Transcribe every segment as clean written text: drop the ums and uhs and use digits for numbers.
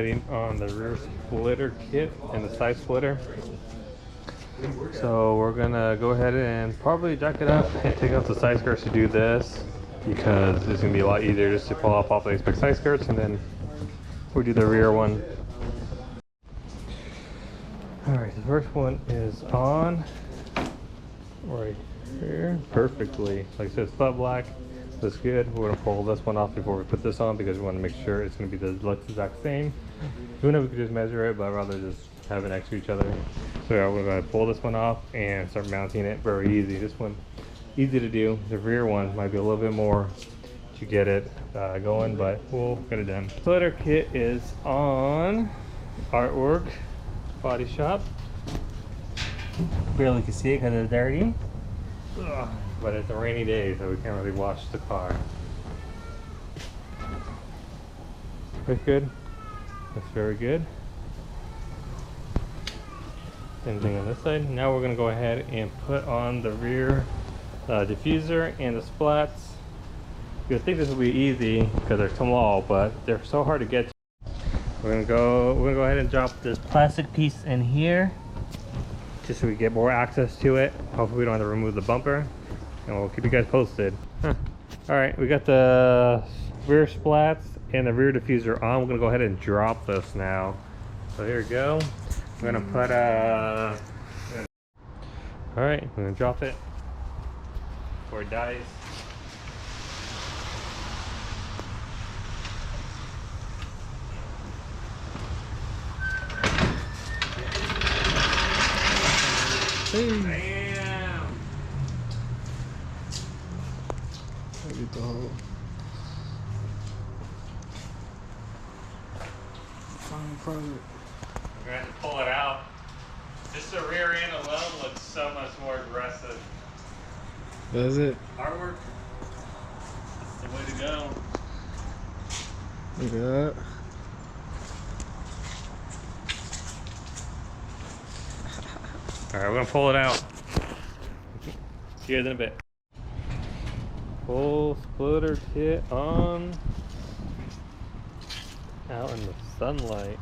putting on the rear splitter kit and the side splitter. So we're gonna go ahead and probably jack it up and take out the side skirts to do this, because it's gonna be a lot easier just to pull off all the big side skirts and then we'll do the rear one. Alright, the first one is on right here perfectly. Like I said, it's flat black. Looks good. We're gonna pull this one off before we put this on because we want to make sure it's gonna be the exact same. Who knows, we could just measure it, but I'd rather just have it next to each other. So yeah, we're gonna pull this one off and start mounting it. Very easy. This one, easy to do. The rear one might be a little bit more to get it going, but we'll get it done. Splitter kit is on. Artwork Body Shop. Barely can see it because it's dirty. Ugh. But it's a rainy day, so we can't really wash the car. Looks good. Looks very good. Same thing on this side. Now we're going to go ahead and put on the rear diffuser and the splats. You'll think this will be easy because they're small, but they're so hard to get to. We're gonna go ahead and drop this plastic piece in here, just so we get more access to it. Hopefully we don't have to remove the bumper, and we'll keep you guys posted. All right, we got the rear splats and the rear diffuser on. We're gonna go ahead and drop this now. So here we go. We're gonna put all right, we're gonna drop it before it dies. Damn. I get the whole. Final product. We're going to have to pull it out. Just the rear end alone looks so much more aggressive. Does it? Artwork. That's the way to go. Look at that. Alright, we're gonna pull it out. See you guys in a bit. Full splitter kit on. Out in the sunlight.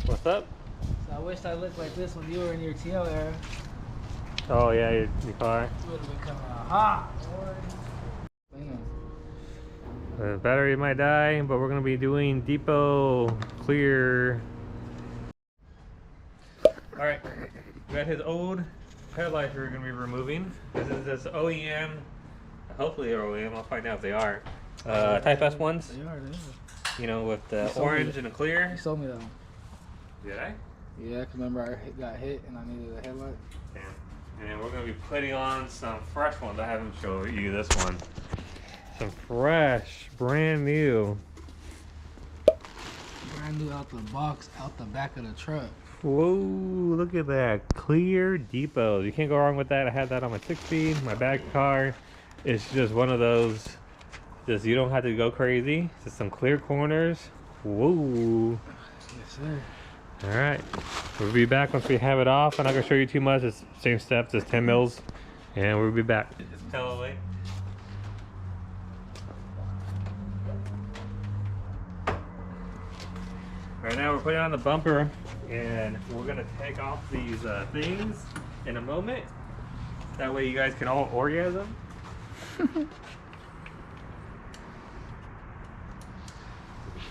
What's up? I wish I looked like this when you were in your TL era. Oh yeah, your car. You would have been coming out hot. The battery might die, but we're gonna be doing Depo clear. All right, we got his old headlights we're gonna be removing. This is this OEM. Hopefully they're OEM. I'll find out if they are. Type S ones. They are. You know, with the orange and the clear. You sold me that one. Did I? Yeah, I can remember I got hit and I needed a headlight. Yeah. And then we're going to be putting on some fresh ones. I haven't showed you this one. Some fresh, brand new. Brand new out the box, out the back of the truck. Whoa, look at that. Clear Depo. You can't go wrong with that. I had that on my 6-speed, my bag car. It's just one of those, just you don't have to go crazy. Just some clear corners. Whoa. Yes, sir. All right, we'll be back once we have it off. I'm not gonna show you too much. It's same steps as 10 mils, and we'll be back. Just tell away. Right now we're putting on the bumper, and we're gonna take off these things in a moment. That way you guys can all orgasm.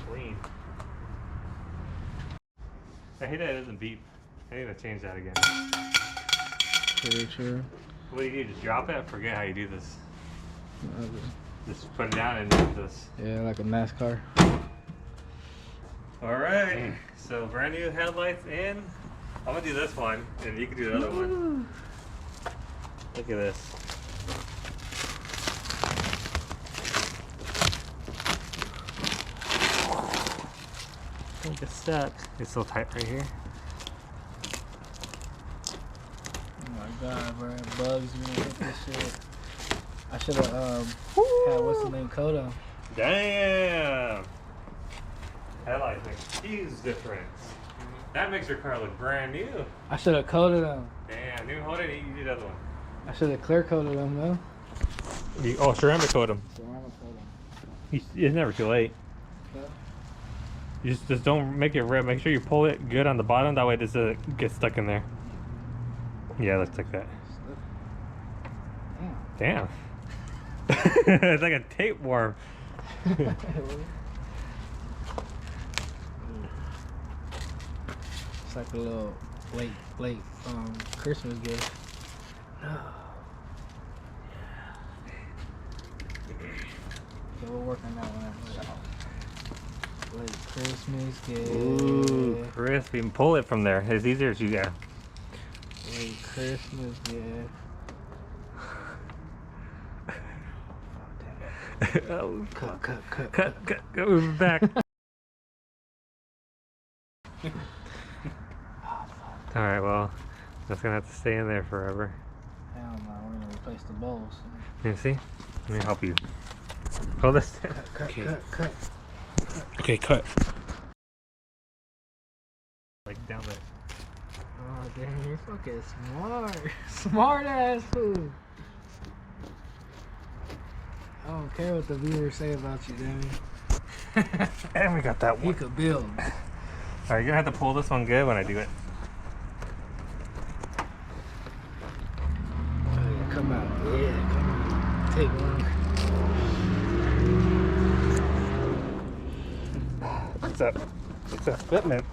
Clean. I hate that it doesn't beep. I need to change that again. Pretty sure. What do you do? Just drop it? I forget how you do this. No, Just put it down and do this. yeah, like a NASCAR. Alright, so brand new headlights in. I'm gonna do this one, and you can do the other one. Look at this. I think it's stuck. It's so tight right here. Oh my god, bro. Bugs, you know, hit this shit. I should have had what's the name, Kodo. Damn! Headlights make a huge difference. That makes your car look brand new. I should have coated them. Damn, dude, hold it. You do the other one. I should have clear coated them though. Oh, ceramic coat them. Ceramic coat them. It's never too late. Okay. You just don't make it red. Make sure you pull it good on the bottom. That way it doesn't get stuck in there. Yeah, looks like that. Damn. Damn. It's like a tapeworm. It's like a little late Christmas gift. So we'll work on that one out. Late Christmas gift. Ooh, crispy. And pull it from there. It's easier as you go. Late Christmas gift. Oh, Cut. Move back. Alright, well, that's gonna have to stay in there forever. Hell no, we're gonna replace the bowls. You see? Let me help you. Hold this. Cut. Okay, cut. Like down there. Oh damn, you're fucking smart. Smart ass fool. I don't care what the viewers say about you, Demi. And we got that You one. could build. Alright, you're gonna have to pull this one good when I do it. Oh yeah, come out. Yeah, come out. Take one. It's a fitment.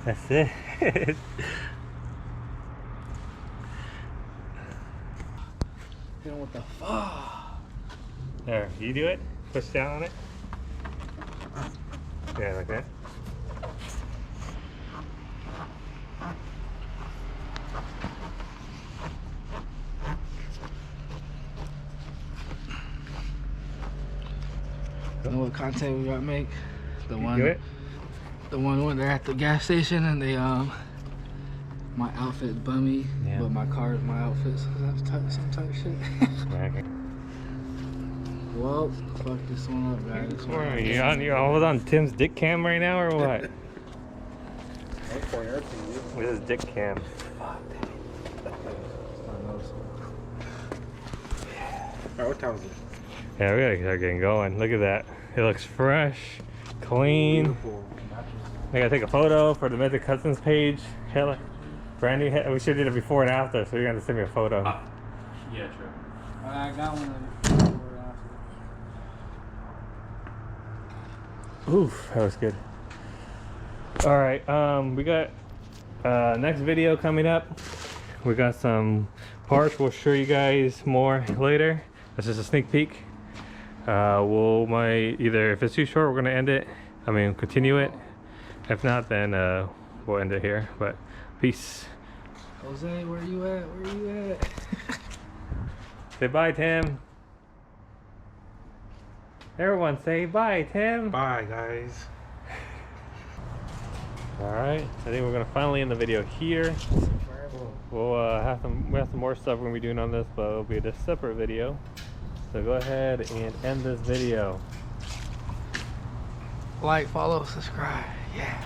That's it. What the fuck? There, you do it. Push down on it. Yeah, like that. You know what content we gotta make? The You one. do it. The one when they're at the gas station and they my outfit's bummy, Yeah. but my car is my outfit, so that's some type of shit. Okay. Well, fuck this one up, guys. This one Where are up. you on? You always on Tim's dick cam right now, or what? With his dick cam. Alright, what time is it? Yeah, we gotta start getting going. Look at that. It looks fresh, clean. Beautiful. I gotta take a photo for the Mythic Cousins page. Hell, brand new. We should have did it before and after, so you're gonna send me a photo. Yeah, true. I got one of Oof, that was good. All right, we got next video coming up. We got some parts. We'll show you guys more later. That's just a sneak peek. We'll either if it's too short, we're gonna end it. I mean, continue it. If not, then we'll end it here. But peace. Jose, where you at? Where you at? Say bye, Tim. Everyone say bye, Tim. Bye, guys. All right, I think we're gonna finally end the video here. We'll have some more stuff we're gonna be doing on this, but it'll be a separate video. So go ahead and end this video. Like, follow, subscribe. Yeah.